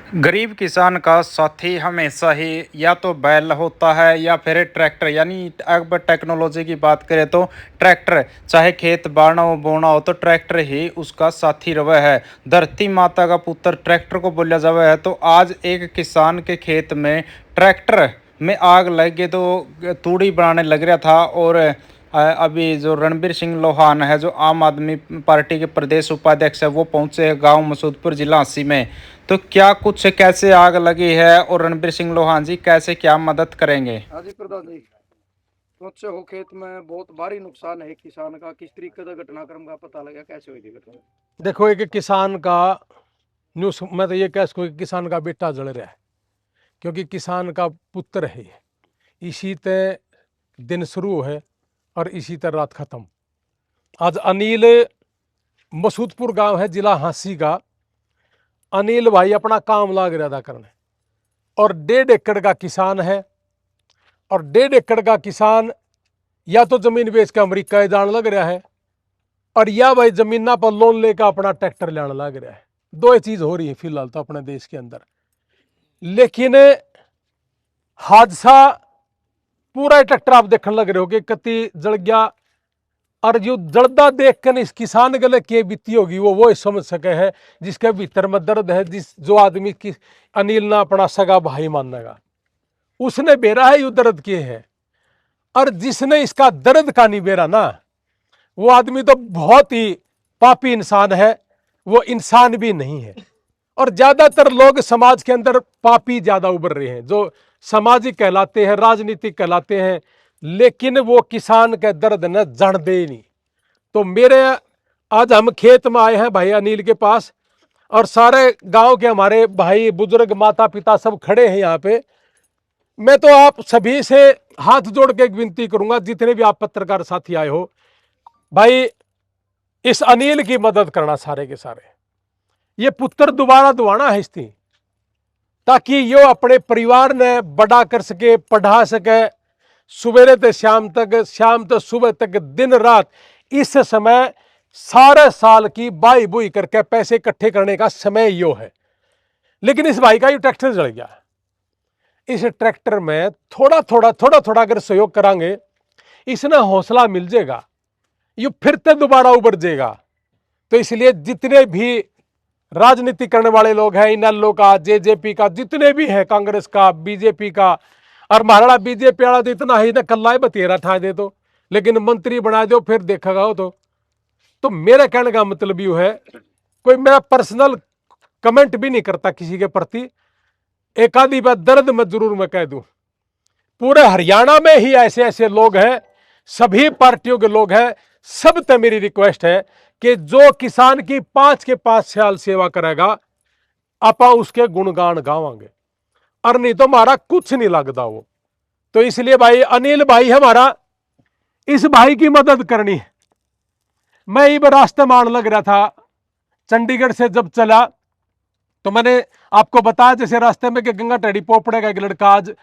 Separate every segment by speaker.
Speaker 1: गरीब किसान का साथी हमेशा ही या तो बैल होता है या फिर ट्रैक्टर। यानी अब टेक्नोलॉजी की बात करें तो ट्रैक्टर, चाहे खेत बाढ़ना हो बोना हो तो ट्रैक्टर ही उसका साथी रवा है। धरती माता का पुत्र ट्रैक्टर को बोला जावा है। तो आज एक किसान के खेत में ट्रैक्टर में आग लग गई तो तूड़ी बनाने लग रहा था। और अभी जो रणबीर सिंह लोहान है, जो आम आदमी पार्टी के प्रदेश उपाध्यक्ष है, वो पहुंचे गांव मसूदपुर जिला हंसी में। तो क्या कुछ कैसे आग लगी है और रणबीर सिंह लोहान जी कैसे क्या मदद करेंगे?
Speaker 2: हाँ जी प्रधान जी, मुझसे हो खेत में बहुत भारी नुकसान है किसान का। किस तरीके का घटनाक्रम का पता लगा, कैसे हुई थी घटना?
Speaker 3: देखो, एक किसान का न्यूज़, मैं तो ये कह सकूँ कि किसान का बेटा जल रहा है, क्योंकि किसान का पुत्र है ये। इसी तरह दिन शुरू है और इसी तरह रात खत्म। आज अनिल, मसूदपुर गांव है जिला हांसी का। अनिल भाई अपना काम लाग रहा था करने, और 1.5 एकड़ का किसान है। और 1.5 एकड़ का किसान या तो जमीन बेच के अमेरिका जान लग रहा है, और या भाई जमीना पर लोन लेकर अपना ट्रैक्टर लेने लग रहा है। दो ही चीज हो रही है फिलहाल तो अपने देश के अंदर। लेकिन हादसा पूरा ट्रैक्टर आप देखने लग रहे हो कि कति जल गया। और जो जलदा देख कर इस किसान गले के बीती होगी वो समझ सके है, जिसके भीतर में दर्द है। जो आदमी की अनिल ना अपना सगा भाई मानेगा, उसने बेरा है यू दर्द किए है। और जिसने इसका दर्द का नहीं बेरा ना, वो आदमी तो बहुत ही पापी इंसान है, वो इंसान भी नहीं है। और ज्यादातर लोग समाज के अंदर पापी ज्यादा उभर रहे हैं, जो सामाजिक कहलाते हैं, राजनीतिक कहलाते हैं, लेकिन वो किसान के दर्द न जानते ही नहीं। तो मेरे आज हम खेत में आए हैं भाई अनिल के पास, और सारे गांव के हमारे भाई बुजुर्ग माता पिता सब खड़े हैं यहाँ पे। मैं तो आप सभी से हाथ जोड़ के एक विनती करूंगा, जितने भी आप पत्रकार साथी आए हो भाई, इस अनिल की मदद करना सारे के सारे। ये पुत्र दोबारा दुआना है इसकी, ताकि यो अपने परिवार ने बड़ा कर सके, पढ़ा सके। सुबह से शाम तक, शाम तो सुबह तक, दिन रात। इस समय सारे साल की बाई बुई करके पैसे इकट्ठे करने का समय यो है। लेकिन इस भाई का ये ट्रैक्टर जल गया। इस ट्रैक्टर में थोड़ा थोड़ा अगर सहयोग करांगे, इसने हौसला मिल जाएगा, ये फिर से दोबारा उबर जाएगा। तो इसलिए जितने भी राजनीति करने वाले लोग हैं, इनेलो का, जेजेपी का, जितने भी हैं, कांग्रेस का, बीजेपी का, और महाराणा बीजेपी वाला तो इतना ही ना, कल्ला बतेरा ठा दे दो, लेकिन मंत्री बना दो फिर देखेगा हो। तो मेरे कहने का मतलब यू है, कोई मेरा पर्सनल कमेंट भी नहीं करता किसी के प्रति। एक आधी बात दर्द में जरूर मैं कह दूं, पूरे हरियाणा में ही ऐसे ऐसे लोग हैं, सभी पार्टियों के लोग हैं। सब तक मेरी रिक्वेस्ट है कि जो किसान की 5 के 5 साल सेवा करेगा, आपा उसके गुणगान गावांगे, और नहीं तो हमारा कुछ नहीं लगता वो। तो इसलिए भाई अनिल भाई हमारा, इस भाई की मदद करनी है। मैं ये रास्ते में आने लग रहा था चंडीगढ़ से, जब चला तो मैंने आपको बताया जैसे रास्ते में कि गंगा टड़ी पोपड़े का एक लड़का आज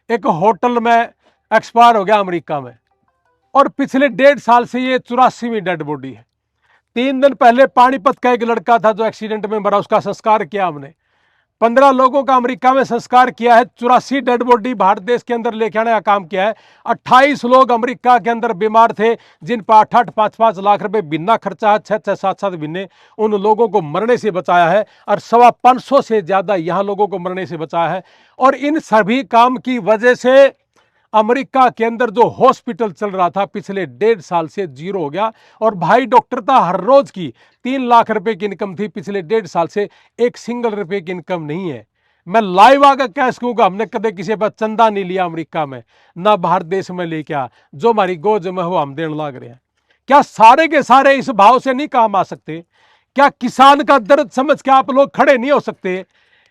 Speaker 3: एक होटल में एक्सपायर हो गया अमेरिका में, और पिछले 1.5 साल से ये 84वीं डेड बॉडी है। 3 दिन पहले पानीपत का एक लड़का था जो एक्सीडेंट में मरा, उसका संस्कार किया हमने। 15 लोगों का अमेरिका में संस्कार किया है। 84 डेड बॉडी भारत देश के अंदर लेके आने का काम किया है। 28 लोग अमेरिका के अंदर बीमार थे, जिन पर 8-8, 5-5 लाख रुपए बिना खर्चा है, 6-6, 7-7 महीने उन लोगों को मरने से बचाया है, और 525 से ज्यादा यहाँ लोगों को मरने से बचाया है। और इन सभी काम की वजह से अमेरिका के अंदर जो हॉस्पिटल चल रहा था पिछले 1.5 साल से जीरो हो गया। और भाई डॉक्टर था, हर रोज की 3 लाख रुपए की इनकम थी, पिछले 1.5 साल से 1 सिंगल रुपए की इनकम नहीं है। मैं लाइव आकर कह सकूंगा, हमने कदे किसी पर चंदा नहीं लिया अमेरिका में, ना बाहर देश में लेके आ, जो हमारी गोज में हो हम देने लग रहे हैं। क्या सारे के सारे इस भाव से नहीं काम आ सकते? क्या किसान का दर्द समझ के आप लोग खड़े नहीं हो सकते?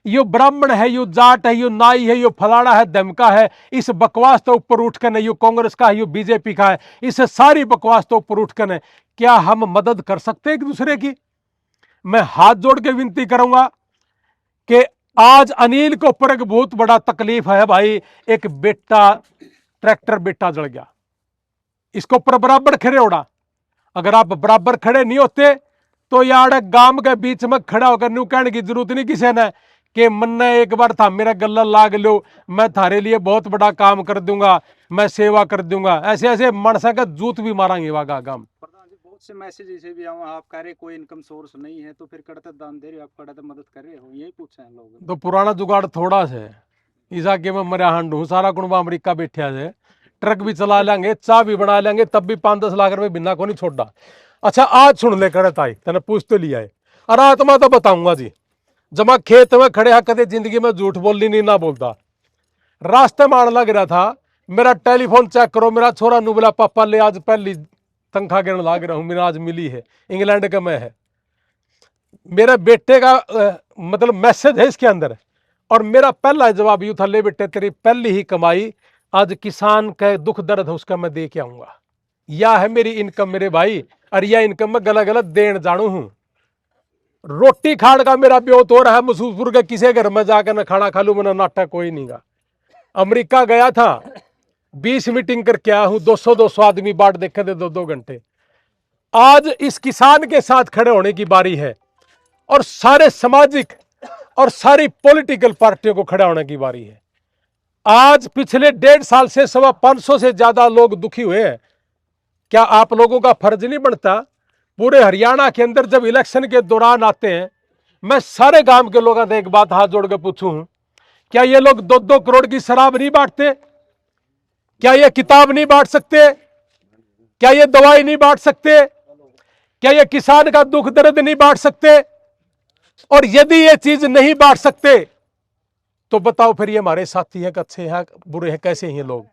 Speaker 3: यो ब्राह्मण है, यो जाट है, यो नाई है, यो फलाना है, धमका है, इस बकवास तो ऊपर उठ कर, यो कांग्रेस का है, यो बीजेपी का है, इस सारी बकवास तो ऊपर उठ कर क्या हम मदद कर सकते हैं एक दूसरे की? मैं हाथ जोड़ के विनती करूंगा कि आज अनिल को ऊपर एक बहुत बड़ा तकलीफ है भाई। एक बेटा, ट्रैक्टर बेटा जल गया, इसको ऊपर बराबर खड़े होना। अगर आप बराबर खड़े नहीं होते तो यार गांव के बीच में खड़ा होकर न्यू कहने की जरूरत नहीं किसी ने कि मन्ने एक बार था मेरा गला लाग लो, मैं थारे लिए बहुत बड़ा काम कर दूंगा, मैं सेवा कर दूंगा। ऐसे ऐसे मनसा का जूत भी मारांगे वागा काम।
Speaker 1: प्रधान जी बहुत से मैसेज ऐसे भी आए, आप कह रहे कोई इनकम सोर्स नहीं है तो फिर कड़ते दान दे रहे हो, आप कड़ते मदद कर रहे हो, यही पूछे हैं लोग।
Speaker 3: तो पुराना जुगाड़ थोड़ा से ईसा के मैं मरिया हांड हूँ, सारा कुणबा अमरीका बैठा से, ट्रक भी चला लेंगे, चाय भी बना लेंगे, तब भी 5-10 लाख रुपए बिना को नहीं छोड़ा। अच्छा आज सुन ले करे ताई, तेने पूछ तो लिया है, और आत्मा तो बताऊंगा जी। जब मैं खेत में खड़े हा कदे जिंदगी में झूठ बोलनी नहीं ना बोलता। रास्ते में आने लग रहा था, मेरा टेलीफोन चेक करो, मेरा छोरा नु बोला पापा ले आज पहली तनख्वाह गिरने लग रहा हूँ, मेरा आज मिली है, इंग्लैंड का मैं है। मेरे बेटे का मतलब मैसेज है इसके अंदर, और मेरा पहला जवाब यूं था, ले बेटे तेरी पहली ही कमाई, आज किसान का दुख दर्द है उसका मैं दे के आऊंगा। यह है मेरी इनकम मेरे भाई, और यह इनकम मैं गलत गलत देन जानू हूं। रोटी खाड़ का मेरा ब्योत हो रहा है मसूसपुर के किसी घर में जाकर न खाना खा लू, मैंने नाटक कोई नहीं गा। अमेरिका गया था, 20 मीटिंग करके आया हूं, 200-200 आदमी बाट देखे थे 2-2 घंटे। आज इस किसान के साथ खड़े होने की बारी है, और सारे सामाजिक और सारी पॉलिटिकल पार्टियों को खड़ा होने की बारी है। आज पिछले 1.5 साल से 550 से ज्यादा लोग दुखी हुए हैं। क्या आप लोगों का फर्ज नहीं बनता, पूरे हरियाणा के अंदर जब इलेक्शन के दौरान आते हैं, मैं सारे गांव के लोगों से एक बात हाथ जोड़ के पूछूं, क्या ये लोग 2-2 करोड़ की शराब नहीं बांटते? क्या ये किताब नहीं बांट सकते? क्या ये दवाई नहीं बांट सकते? क्या ये किसान का दुख दर्द नहीं बांट सकते? और यदि ये चीज नहीं बांट सकते तो बताओ फिर ये हमारे साथी हैं, अच्छे हैं, बुरे हैं, कैसे हैं ये लोग?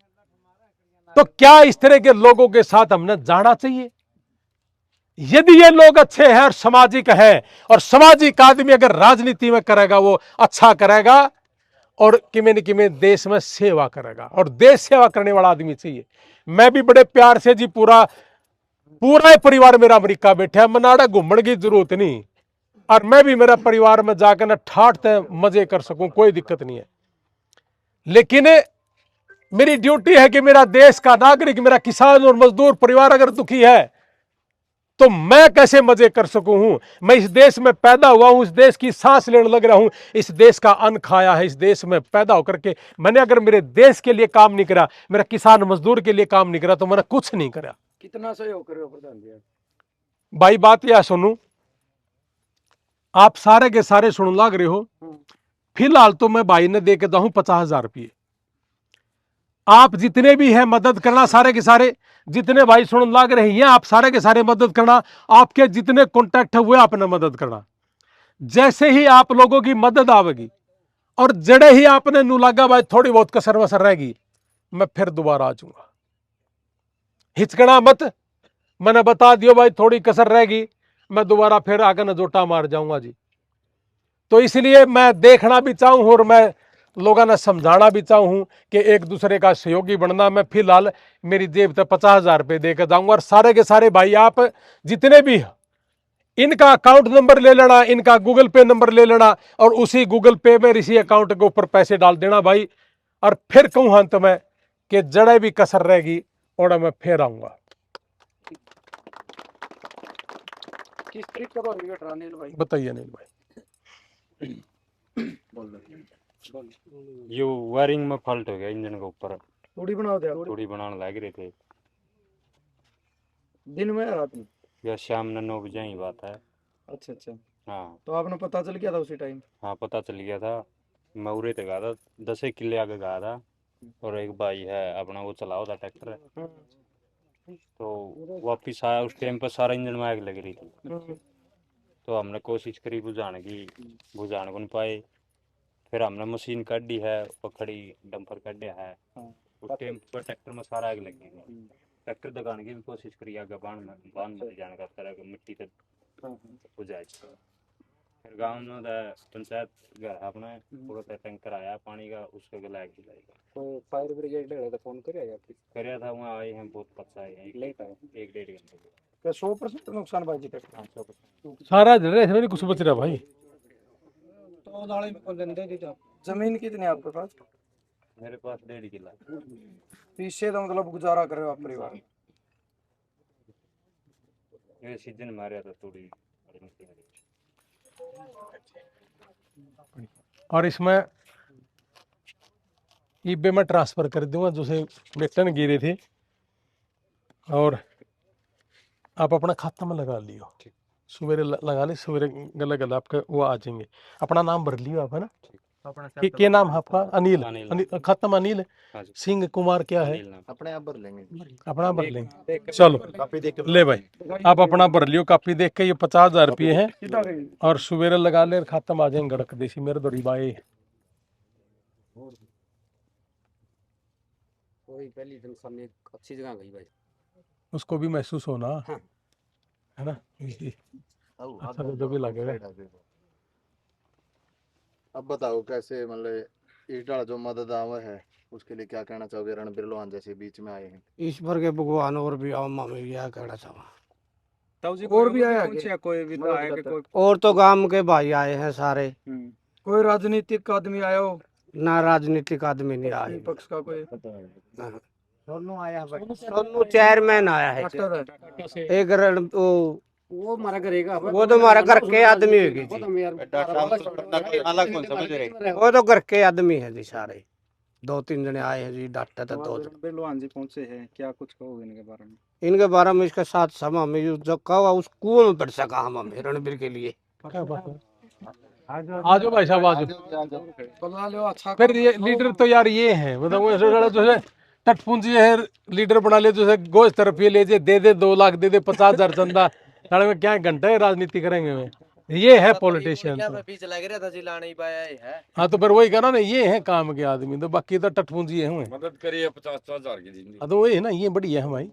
Speaker 3: तो क्या इस तरह के लोगों के साथ हमने जाना चाहिए? यदि ये लोग अच्छे हैं और सामाजिक है, और सामाजिक आदमी अगर राजनीति में करेगा वो अच्छा करेगा, और किमें न किमें देश में सेवा करेगा, और देश सेवा करने वाला आदमी चाहिए। मैं भी बड़े प्यार से जी, पूरा परिवार मेरा अमेरिका बैठा है, मनाड़ा घूमने की जरूरत नहीं, और मैं भी मेरा परिवार में जाकर ना ठाठते मजे कर सकूं, कोई दिक्कत नहीं है। लेकिन मेरी ड्यूटी है कि मेरा देश का नागरिक, मेरा किसान और मजदूर परिवार अगर दुखी है तो मैं कैसे मजे कर सकूं हूं? मैं इस देश में पैदा हुआ हूं, इस देश की सांस लेने लग रहा हूं, इस देश का अन्न खाया है, इस देश में पैदा होकर के मैंने अगर मेरे देश के लिए काम नहीं करा, मेरा किसान मजदूर के लिए काम नहीं करा, तो मैंने कुछ नहीं करा।
Speaker 2: कितना सहयोग कर रहे हो प्रधान जी?
Speaker 3: भाई बात यह सुनू, आप सारे के सारे सुन लग रहे हो, फिलहाल तो मैं भाई ने दे के दूं 50,000 रुपये। आप जितने भी हैं मदद करना, सारे के सारे जितने भाई सुन लग रहे हैं, आप सारे के सारे मदद करना, आपके जितने कॉन्टैक्ट है वो आपने मदद करना। जैसे ही आप लोगों की मदद आवेगी, और जड़े ही आपने नू लगा भाई थोड़ी बहुत कसर वसर रहेगी, मैं फिर दोबारा आ जाऊंगा। हिचकना मत, मैंने बता दियो भाई थोड़ी कसर रहेगी, मैं दोबारा फिर आकर नजोटा मार जाऊंगा जी। तो इसलिए मैं देखना भी चाहूं और मैं लोगों ने समझाना भी चाहूं कि एक दूसरे का सहयोगी बनना। मैं फिलहाल मेरी जेब तक 50,000 रुपये देकर जाऊंगा, और सारे के सारे भाई आप जितने भी इनका अकाउंट नंबर ले लेना, इनका गूगल पे नंबर ले लेना, और उसी गूगल पे में इसी अकाउंट के ऊपर पैसे डाल देना भाई। और फिर कहूं अंत में कि जड़े भी कसर रहेगी और मैं फिर आऊंगा।
Speaker 2: किस तरीके का विकेट रहा अनिल भाई?
Speaker 3: बताइए अनिल भाई।
Speaker 4: यो वायरिंग में फॉल्ट हो गया इंजन के ऊपर,
Speaker 2: थोड़ी बनाओ थे
Speaker 4: थोड़ी बनाने लग रहे थे।
Speaker 2: दिन में या रात में?
Speaker 4: या शाम ने 9 बजे ही बात है।
Speaker 2: अच्छा अच्छा,
Speaker 4: हाँ
Speaker 2: तो आपने पता चल गया था उसी टाइम?
Speaker 4: हाँ पता चल गया था। मैं उरे तक गया था, 10 किले आगे गया था, और एक भाई है अपना वो चलाओ था ट्रैक्टर, तो वापिस आया, उस टाइम पर सारा इंजन में आग लग रही थी। तो हमने कोशिश करी बुझाने की, बुझाने को नहीं पाए। फिर हमने मशीन काटी है, पकड़ी डंपर काटे है, उस टाइम पर ट्रैक्टर में सारा आग लगी थी। ट्रैक्टर दगाने की भी कोशिश करी, आगे बांध में जाने का तरह की मिट्टी तक बुझाए। फिर गाँव में पंचायत घर अपने पूरा टैंकर आया पानी का, उसके गला आग जलाएगा।
Speaker 2: तो फायर ब्रिगेड ने तो फोन कर
Speaker 4: कराया था, वहाँ आए हैं, बहुत पच्चा आए हैं,
Speaker 2: लेट आए।
Speaker 4: 1-1.5 घंटे।
Speaker 2: क्या 100% नुकसान बाजी तक?
Speaker 4: हाँ 100%।
Speaker 3: सारा जल रहा है, इसमें नहीं कुछ बच रहा भाई।
Speaker 2: तो दाले में कौन दे दी? जमीन कितनी है आपके पास?
Speaker 4: मेरे पास 1.5 किला।
Speaker 2: तो इससे तो मतलब गुजारा कर रहे हो आप परिवार?
Speaker 4: ये सीजन मारे था थोड़ी।
Speaker 3: और इसमें ईबे में ट्रांसफर कर दूंगा जैसे वेतन गिरे थे, और आप अपना खाता में लगा लियो, सवेरे लगा ले, सवेरे गला गला आपका वो आ जाएंगे। अपना नाम भर लियो आप, है ना? क्या नाम है आपका? अनिल। अनिल खत्म, अनिल सिंह कुमार क्या है?
Speaker 2: अपने आप भर लेंगे।
Speaker 3: अपना भर लेंगे, चलो ले भाई आप अपना भर लियो कापी देख के। ये 50,000 रुपये है, और सवेरे लगा ले, खत्म आ जाएंगे गड़क देसी मेरे दौड़ी बाए।
Speaker 5: पहली तनख्वाह में अच्छी जगह गई भाई,
Speaker 3: उसको भी महसूस होना, है ना? अच्छा तो भी लगेगा।
Speaker 6: अब बताओ कैसे, मतलब इस डाल जो मदद आवा है उसके लिए क्या कहना चाहोगे? रणबीर लोहान जैसे बीच में आए हैं,
Speaker 5: ईश्वर के भगवान और भी आओ मामे यह कहना चाहूँ।
Speaker 2: और भी आया क्या? कोई विधायक, कोई
Speaker 5: और तो गांव के भाई आए हैं सारे,
Speaker 2: कोई राजनीतिक आदमी आया हो?
Speaker 5: ना राजनीतिक आदमी नहीं आए।
Speaker 2: विपक्ष का कोई?
Speaker 5: सोनू आया है भाई, सोनू चेयरमैन आया है। एक वो हमारा करेगा, वो तो हमारा घर के आदमी होगी जी, वो तो घर के आदमी है जी सारे। 2-3 जने आए हैं जी, डॉक्टर तो 2
Speaker 1: रणबीर लोहान जी पहुंचे हैं, क्या कुछ कहोगे इनके बारे में?
Speaker 5: इनके बारे में इसके साथ समा में जो कहा उस कुएं में पड़ सका हम हमें रणबीर के लिए।
Speaker 3: आजो भाई साहब आजो।
Speaker 2: अच्छा
Speaker 3: फिर ये लीडर तो यार ये है, मतलब वो ऐसे जो है टटपूंजी है, लीडर बना ले, जो है गोश्त तरफ ये ले दे 2 लाख दे 50,000 चंदा, लड़े में क्या घंटा है राजनीति करेंगे में। ये है पॉलिटिशियन।
Speaker 5: बीच लग रहा था जिला नहीं पाया है।
Speaker 3: हाँ तो फिर वही कहा ना, ये है काम के आदमी, तो बाकी तो टटपूंजी है।
Speaker 7: मदद करिए 50,000 की जिंदगी।
Speaker 3: हाँ तो वही है ना, ये बढ़िया है भाई।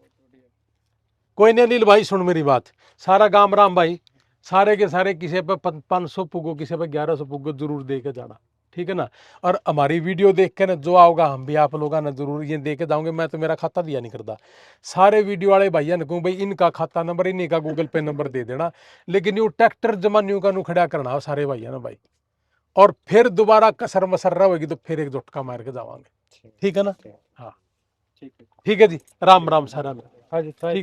Speaker 3: कोई नहीं अनिल भाई सुन मेरी बात, सारा गांव राम भाई, सारे के सारे किसी पे 500 पुगो, किसी पे 1100 पुगो जरूर दे के जाना, ठीक है ना? और हमारी वीडियो देख के ना जो आओगा हम भी आप लोग ना जरूर ये दे के जाऊंगे। मैं तो मेरा खाता दिया नहीं करता, सारे वीडियो वाले भैया ने कहूँ भाई इनका खाता नंबर, इन्हीं का गूगल पे नंबर दे देना, लेकिन यू ट्रैक्टर जमा न्यू का नू खड़ा करना सारे भैया ना भाई, और फिर दोबारा कसर मसर्रा होगी तो फिर एक झटका मार के जावांगे, ठीक है ना? हाँ ठीक है जी, राम राम सारा। हाँ जी ठीक।